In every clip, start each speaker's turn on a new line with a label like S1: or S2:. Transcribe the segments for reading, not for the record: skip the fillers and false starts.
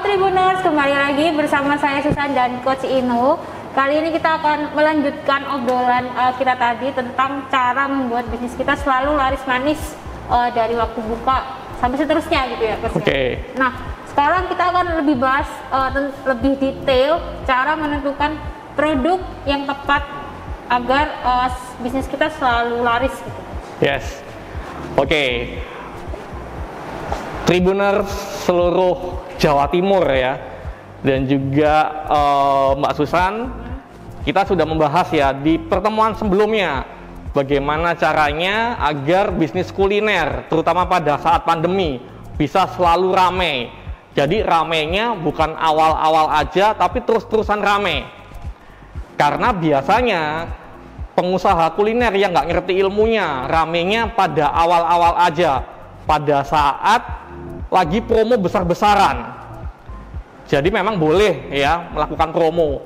S1: Tribuners, kembali lagi bersama saya Susan dan Coach Inu. Kali ini kita akan melanjutkan obrolan kita tadi tentang cara membuat bisnis kita selalu laris manis dari waktu buka sampai seterusnya gitu ya, Coach.
S2: Oke.
S1: Nah, sekarang kita akan lebih bahas lebih detail cara menentukan produk yang tepat agar bisnis kita selalu laris gitu.
S2: Yes. Oke. Tribuners seluruh Jawa Timur ya, dan juga Mbak Susan, kita sudah membahas ya di pertemuan sebelumnya bagaimana caranya agar bisnis kuliner terutama pada saat pandemi bisa selalu rame. Jadi ramenya bukan awal-awal aja tapi terus-terusan rame, karena biasanya pengusaha kuliner yang nggak ngerti ilmunya ramenya pada awal-awal aja, pada saat lagi promo besar-besaran. Jadi memang boleh ya melakukan promo,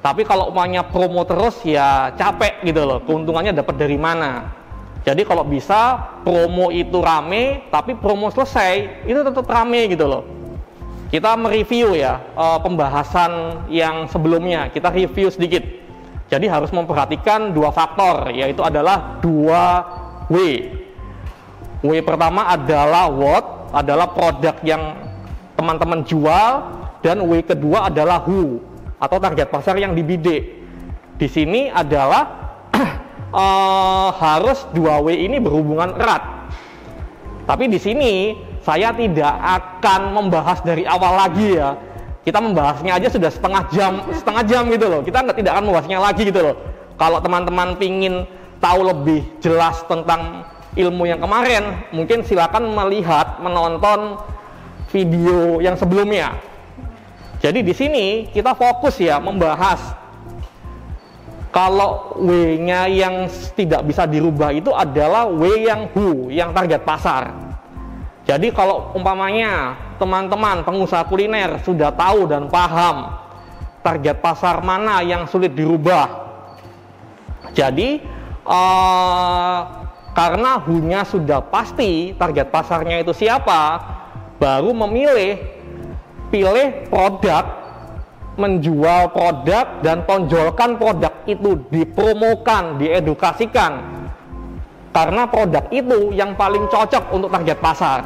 S2: tapi kalau umpamanya promo terus ya capek gitu loh, keuntungannya dapat dari mana. Jadi kalau bisa promo itu rame, tapi promo selesai itu tetap rame gitu loh. Kita mereview ya pembahasan yang sebelumnya, kita review sedikit. Jadi harus memperhatikan dua faktor, yaitu adalah 2W. W pertama adalah what, adalah produk yang teman-teman jual, dan W kedua adalah who, atau target pasar yang dibidik. Di sini adalah harus 2W ini berhubungan erat. Tapi di sini saya tidak akan membahas dari awal lagi ya. Kita membahasnya aja sudah setengah jam gitu loh. Kita tidak akan membahasnya lagi gitu loh. Kalau teman-teman pingin tahu lebih jelas tentang ilmu yang kemarin, mungkin silakan menonton video yang sebelumnya. Jadi di sini kita fokus ya membahas kalau W-nya yang tidak bisa dirubah itu adalah W yang who, yang target pasar. Jadi kalau umpamanya teman-teman pengusaha kuliner sudah tahu dan paham target pasar mana yang sulit dirubah, jadi karena who-nya sudah pasti target pasarnya itu siapa, baru pilih produk, menjual produk, dan tonjolkan produk itu, dipromokan, diedukasikan, karena produk itu yang paling cocok untuk target pasar.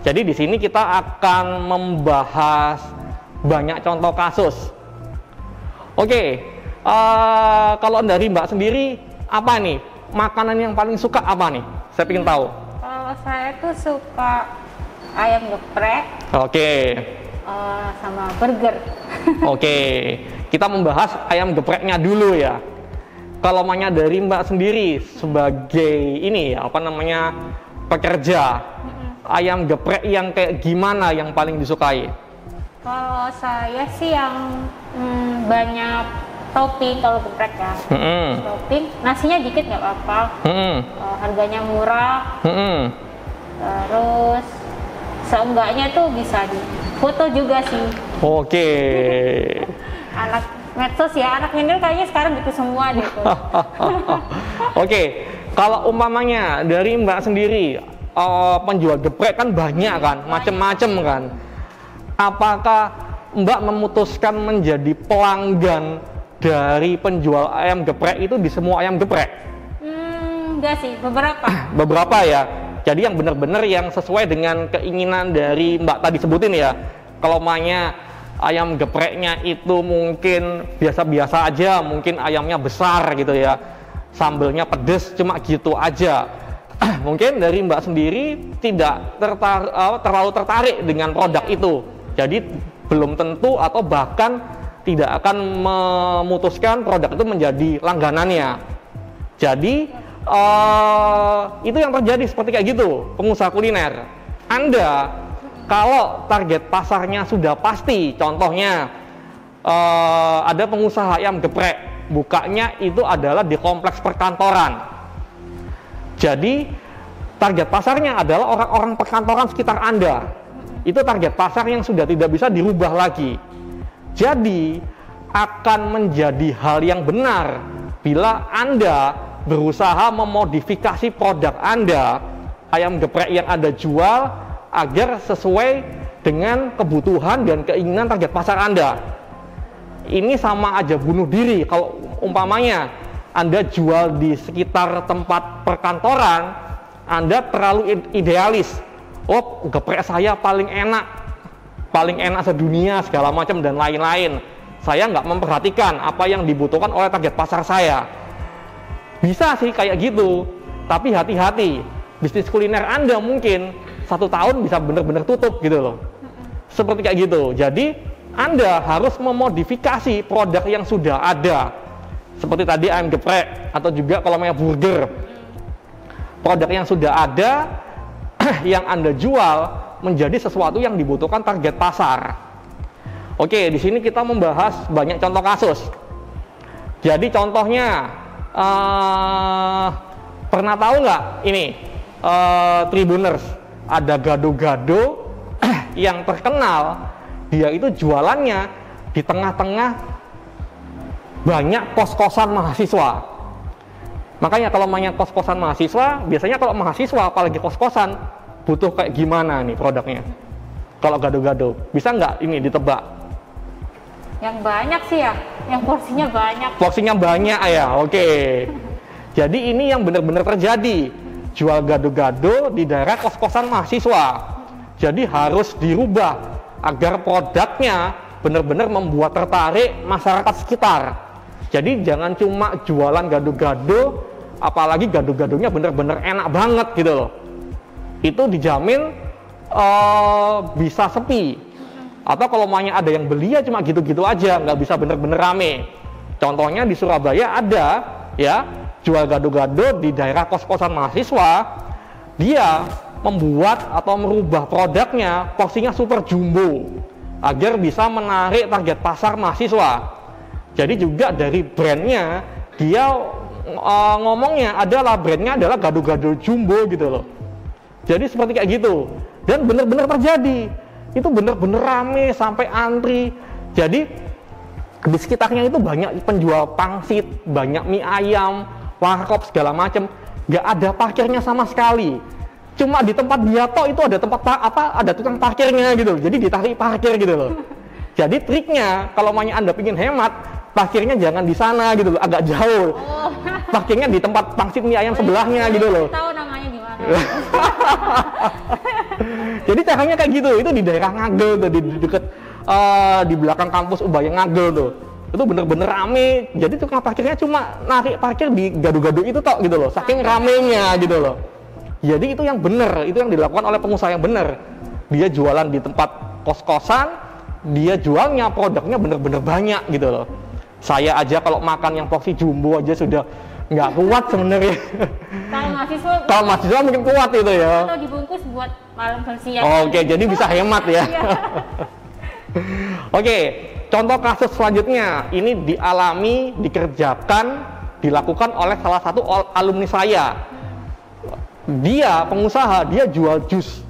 S2: Jadi di sini kita akan membahas banyak contoh kasus. Oke, kalau dari Mbak sendiri apa nih makanan yang paling suka apa nih? Saya ingin tahu.
S1: Kalau saya tuh suka ayam geprek.
S2: Oke.
S1: Sama burger.
S2: Oke, kita membahas ayam gepreknya dulu ya. Kalau namanya dari Mbak sendiri sebagai ini ya, pekerja, ayam geprek yang kayak gimana yang paling disukai?
S1: Kalau saya sih yang banyak topping kalau geprek ya. Topping, nasinya dikit nggak apa-apa. Harganya murah. Terus seenggaknya tuh bisa difoto juga sih.
S2: Oke.
S1: Anak medsos ya, anak milenial kayaknya sekarang gitu semua deh.
S2: Oke, kalau umpamanya dari Mbak sendiri penjual geprek kan banyak kan, macem-macem kan. Apakah Mbak memutuskan menjadi pelanggan dari penjual ayam geprek itu di semua ayam geprek?
S1: Enggak sih, beberapa.
S2: Beberapa ya. Jadi yang benar-benar yang sesuai dengan keinginan dari Mbak tadi sebutin ya. Kalau namanya ayam gepreknya itu mungkin biasa-biasa aja, mungkin ayamnya besar gitu ya, sambelnya pedes cuma gitu aja. Mungkin dari Mbak sendiri tidak terlalu tertarik dengan produk itu. Jadi belum tentu atau bahkan tidak akan memutuskan produk itu menjadi langganannya. Jadi itu yang terjadi seperti kayak gitu pengusaha kuliner. Anda kalau target pasarnya sudah pasti, contohnya ada pengusaha ayam geprek, bukanya itu adalah di kompleks perkantoran. Jadi target pasarnya adalah orang-orang perkantoran sekitar Anda. Itu target pasar yang sudah tidak bisa dirubah lagi. Jadi akan menjadi hal yang benar bila Anda berusaha memodifikasi produk Anda, ayam geprek yang Anda jual, agar sesuai dengan kebutuhan dan keinginan target pasar Anda. Ini sama aja bunuh diri. Kalau umpamanya Anda jual di sekitar tempat perkantoran, Anda terlalu idealis. Oh, geprek saya paling enak sedunia, segala macam dan lain-lain. Saya nggak memperhatikan apa yang dibutuhkan oleh target pasar saya. Bisa sih kayak gitu, tapi hati-hati. Bisnis kuliner Anda mungkin 1 tahun bisa benar-benar tutup gitu loh. Seperti kayak gitu. Jadi Anda harus memodifikasi produk yang sudah ada. Seperti tadi ayam geprek atau juga kalau namanya burger. Produk yang sudah ada yang Anda jual menjadi sesuatu yang dibutuhkan target pasar. Oke, di sini kita membahas banyak contoh kasus. Jadi contohnya pernah tahu nggak ini Tribuners, ada gado-gado yang terkenal, dia itu jualannya di tengah-tengah banyak kos-kosan mahasiswa. Makanya kalau banyak kos-kosan mahasiswa, biasanya kalau mahasiswa apalagi kos-kosan butuh kayak gimana nih produknya? Kalau gado-gado, bisa nggak ini ditebak?
S1: Yang banyak sih ya, yang porsinya banyak.
S2: Porsinya banyak ya, oke. Jadi ini yang benar-benar terjadi, jual gado-gado di daerah kos-kosan mahasiswa. Jadi harus dirubah agar produknya benar-benar membuat tertarik masyarakat sekitar. Jadi jangan cuma jualan gado-gado, apalagi gado-gadonya benar-benar enak banget gitu loh. Itu dijamin bisa sepi. Atau kalau maunya ada yang beli ya cuma gitu-gitu aja, nggak bisa bener-bener rame. Contohnya di Surabaya ada ya, jual gado-gado di daerah kos-kosan mahasiswa, dia membuat atau merubah produknya porsinya super jumbo agar bisa menarik target pasar mahasiswa. Jadi juga dari brandnya, dia ngomongnya adalah brandnya adalah gado-gado jumbo gitu loh. Jadi seperti kayak gitu, dan bener-bener terjadi. Itu bener-bener rame sampai antri. Jadi di sekitarnya itu banyak penjual pangsit, banyak mie ayam, warkop segala macam. Nggak ada parkirnya sama sekali. Cuma di tempat dia toh itu ada tempat ada tukang parkirnya gitu. Jadi ditarik parkir gitu loh. Jadi triknya kalau maunya Anda pingin hemat, parkirnya jangan di sana gitu loh, agak jauh. Parkirnya di tempat pangsit mie ayam sebelahnya gitu loh.
S1: Tahu namanya gimana?
S2: Jadi caranya kayak gitu, itu di daerah Ngagel tuh, di deket di belakang kampus Ubaya Ngagel tuh. Itu bener-bener rame. Jadi tukang parkirnya cuma narik parkir di gado-gado itu tok gitu loh, saking ramenya gitu loh. Jadi itu yang bener, itu yang dilakukan oleh pengusaha yang bener. Dia jualan di tempat kos-kosan, dia jualnya produknya bener-bener banyak gitu loh. Saya aja kalau makan yang porsi jumbo aja sudah nggak kuat sebenarnya. Kalau mahasiswa mungkin kuat itu ya.
S1: Atau dibungkus buat malam siang.
S2: Oke, jadi bisa hemat ya. Oke, contoh kasus selanjutnya ini dikerjakan, dilakukan oleh salah satu alumni saya. Dia pengusaha, dia jual jus.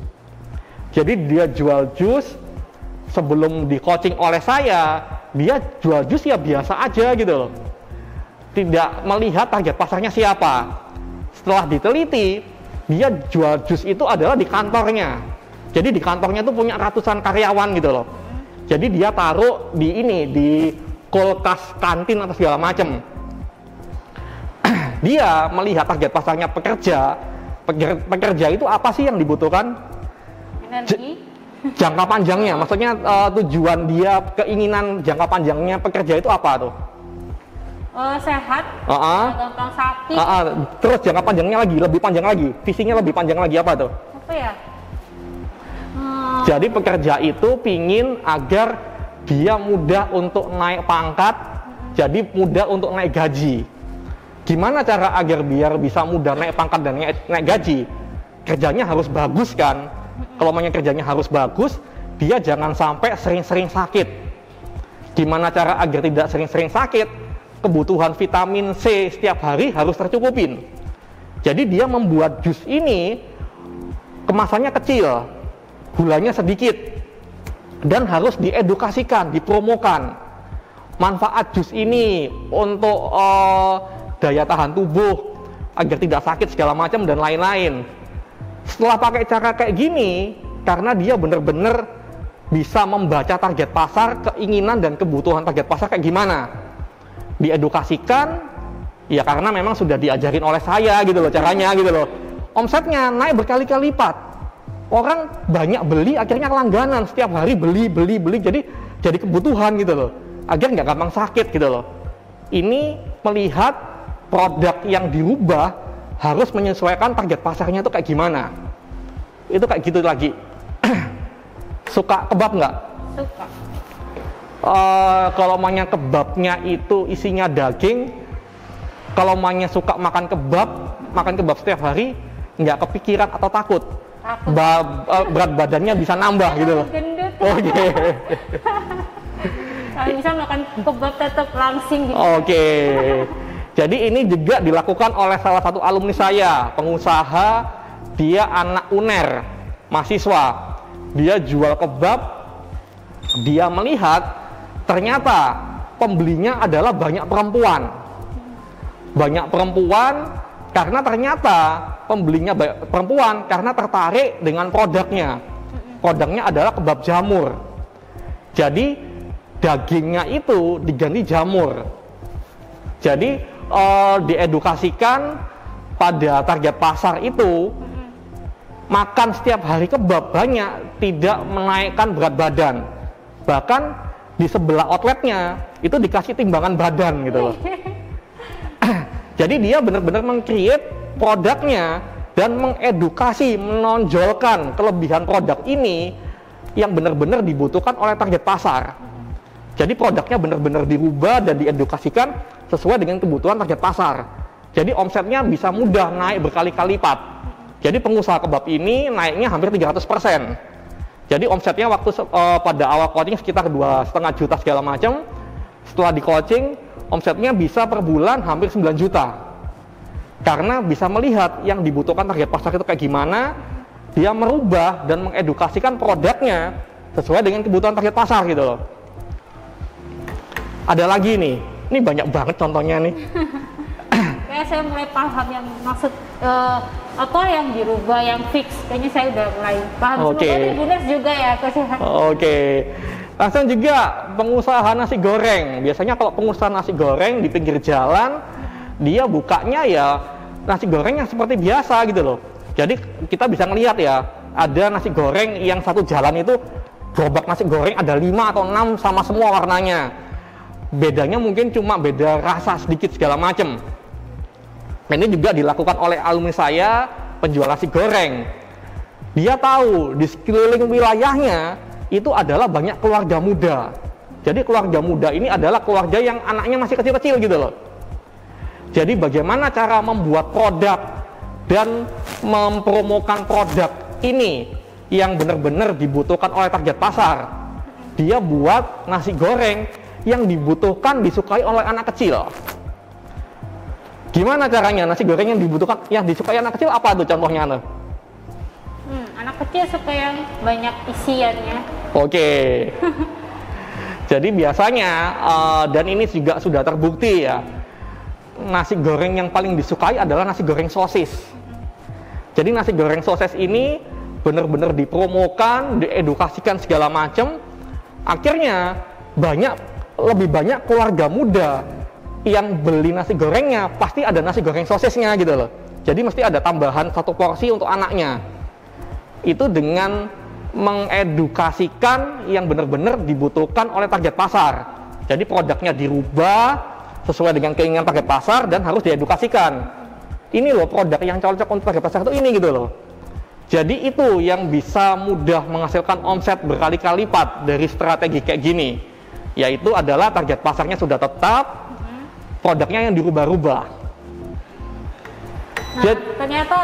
S2: Jadi dia jual jus, sebelum di coaching oleh saya, dia jual jus ya biasa aja gitu loh. Tidak melihat target pasarnya siapa. Setelah diteliti, dia jual jus itu adalah di kantornya. Jadi di kantornya tuh punya ratusan karyawan gitu loh. Jadi dia taruh di kulkas kantin atau segala macam. Dia melihat target pasarnya pekerja itu apa sih yang dibutuhkan?
S1: Energi.
S2: Jangka panjangnya, maksudnya tujuan dia, keinginan jangka panjangnya pekerja itu apa tuh?
S1: Sehat, gampang sakit.
S2: Terus jangka panjangnya lagi, lebih panjang lagi, visinya lebih panjang lagi apa tuh?
S1: Apa ya?
S2: Jadi pekerja itu pingin agar dia mudah untuk naik pangkat, jadi mudah untuk naik gaji. Gimana cara agar biar bisa mudah naik pangkat dan naik gaji? Kerjanya harus bagus kan? Kalau maunya kerjanya harus bagus, dia jangan sampai sering-sering sakit. Gimana cara agar tidak sering-sering sakit? Kebutuhan vitamin C setiap hari harus tercukupin. Jadi dia membuat jus ini kemasannya kecil, gulanya sedikit, dan harus diedukasikan, dipromokan. Manfaat jus ini untuk daya tahan tubuh, agar tidak sakit segala macam dan lain-lain. Setelah pakai cara kayak gini, karena dia bener-bener bisa membaca target pasar, keinginan dan kebutuhan target pasar kayak gimana. Diedukasikan, ya karena memang sudah diajarin oleh saya gitu loh caranya gitu loh. Omsetnya naik berkali-kali lipat. Orang banyak beli, akhirnya langganan, setiap hari beli, jadi kebutuhan gitu loh. Agar nggak gampang sakit gitu loh. Ini melihat produk yang dirubah harus menyesuaikan target pasarnya itu kayak gimana. Itu kayak gitu lagi. Suka kebab nggak?
S1: Suka.
S2: Kalau maunya kebabnya itu isinya daging, kalau maunya suka makan kebab setiap hari, nggak kepikiran atau takut. Berat badannya bisa nambah gitu loh. Oke.
S1: Kalau bisa makan kebab tetap langsing gitu.
S2: Oke. Jadi ini juga dilakukan oleh salah satu alumni saya, pengusaha, dia anak UNER, mahasiswa. Dia jual kebab, dia melihat ternyata pembelinya adalah banyak perempuan. Banyak perempuan karena ternyata pembelinya perempuan karena tertarik dengan produknya. Produknya adalah kebab jamur. Jadi dagingnya itu diganti jamur. Jadi diedukasikan pada target pasar itu makan setiap hari kebab banyak, tidak menaikkan berat badan. Bahkan di sebelah outletnya itu dikasih timbangan badan gitu loh. Jadi dia benar-benar meng-create produknya dan mengedukasi, menonjolkan kelebihan produk ini yang benar-benar dibutuhkan oleh target pasar. Jadi produknya benar-benar dirubah dan diedukasikan sesuai dengan kebutuhan target pasar. Jadi omsetnya bisa mudah naik berkali-kali lipat. Jadi pengusaha kebab ini naiknya hampir 300%. Jadi omsetnya waktu pada awal coaching sekitar 2,5 juta segala macam. Setelah di coaching, omsetnya bisa per bulan hampir 9 juta. Karena bisa melihat yang dibutuhkan target pasar itu kayak gimana, dia merubah dan mengedukasikan produknya sesuai dengan kebutuhan target pasar gitu loh. Ada lagi nih, ini banyak banget contohnya nih.
S1: Kayak saya mulai paham yang maksud apa yang dirubah, yang fix. Kayaknya saya udah mulai paham.
S2: Oke.
S1: Semoga Tribunas juga ya, Coach.
S2: Oke. Langsung juga pengusaha nasi goreng. Biasanya kalau pengusaha nasi goreng di pinggir jalan, dia bukanya ya nasi gorengnya seperti biasa gitu loh. Jadi kita bisa ngelihat ya, ada nasi goreng yang satu jalan itu gerobak nasi goreng ada 5 atau 6 sama semua warnanya. Bedanya mungkin cuma beda rasa sedikit segala macam. Ini juga dilakukan oleh alumni saya penjual nasi goreng. Dia tahu di sekeliling wilayahnya itu adalah banyak keluarga muda. Jadi keluarga muda ini adalah keluarga yang anaknya masih kecil-kecil gitu loh. Jadi bagaimana cara membuat produk dan mempromokan produk ini yang benar-benar dibutuhkan oleh target pasar. Dia buat nasi goreng yang dibutuhkan, disukai oleh anak kecil. Gimana caranya nasi goreng yang dibutuhkan, yang disukai anak kecil apa tuh contohnya tuh?
S1: Anak kecil suka yang banyak isiannya.
S2: Oke. Jadi biasanya dan ini juga sudah terbukti ya, nasi goreng yang paling disukai adalah nasi goreng sosis. Jadi nasi goreng sosis ini benar-benar dipromokan, diedukasikan segala macam. Akhirnya lebih banyak keluarga muda yang beli nasi gorengnya, pasti ada nasi goreng sosisnya gitu loh. Jadi mesti ada tambahan 1 porsi untuk anaknya. Itu dengan mengedukasikan yang benar-benar dibutuhkan oleh target pasar. Jadi produknya dirubah sesuai dengan keinginan target pasar dan harus diedukasikan. Ini loh produk yang cocok untuk target pasar itu ini gitu loh. Jadi itu yang bisa mudah menghasilkan omset berkali-kali lipat dari strategi kayak gini. Yaitu adalah target pasarnya sudah tetap, produknya yang dirubah-rubah.
S1: Nah, ternyata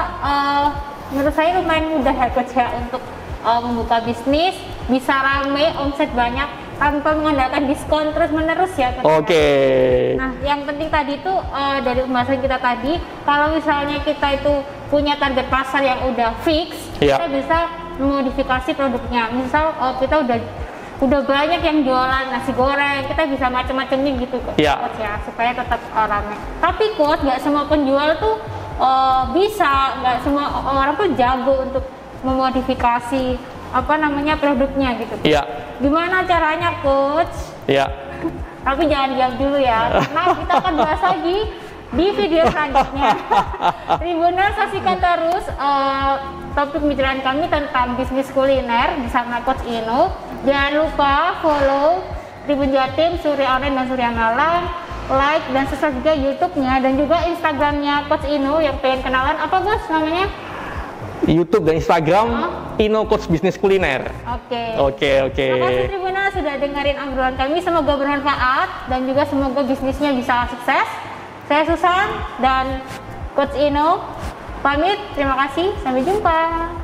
S1: menurut saya lumayan mudah ya Coach ya untuk membuka bisnis, bisa rame, omset banyak tanpa mengandalkan diskon terus-menerus ya Coach.
S2: Oke.
S1: Nah, yang penting tadi tuh dari pembahasan kita tadi, kalau misalnya kita itu punya target pasar yang udah fix, kita bisa memodifikasi produknya. Misal kita udah banyak yang jualan nasi goreng, kita bisa macam-macamnya gitu Coach ya, supaya tetap rame. Tapi Coach, nggak semua penjual tuh bisa, nggak semua orang tuh jago untuk memodifikasi apa namanya produknya gitu.
S2: Iya.
S1: Gimana caranya, Coach?
S2: Iya.
S1: Tapi jangan jawab dulu ya, karena kita akan bahas lagi di video selanjutnya. Tribuners, saksikan terus topik pembicaraan kami tentang bisnis kuliner bersama Coach Ino. Jangan lupa follow Tribun Jatim, Surya Online dan Surya Malam, like dan subscribe juga YouTube-nya dan juga Instagram-nya Coach Ino. Yang pengen kenalan apa, Bos, namanya? YouTube dan Instagram Ino Coach Bisnis Kuliner. Oke. Terima kasih Tribuners sudah dengerin obrolan kami. Semoga bermanfaat dan juga semoga bisnisnya bisa sukses. Saya Susan dan Coach Ino pamit. Terima kasih. Sampai jumpa.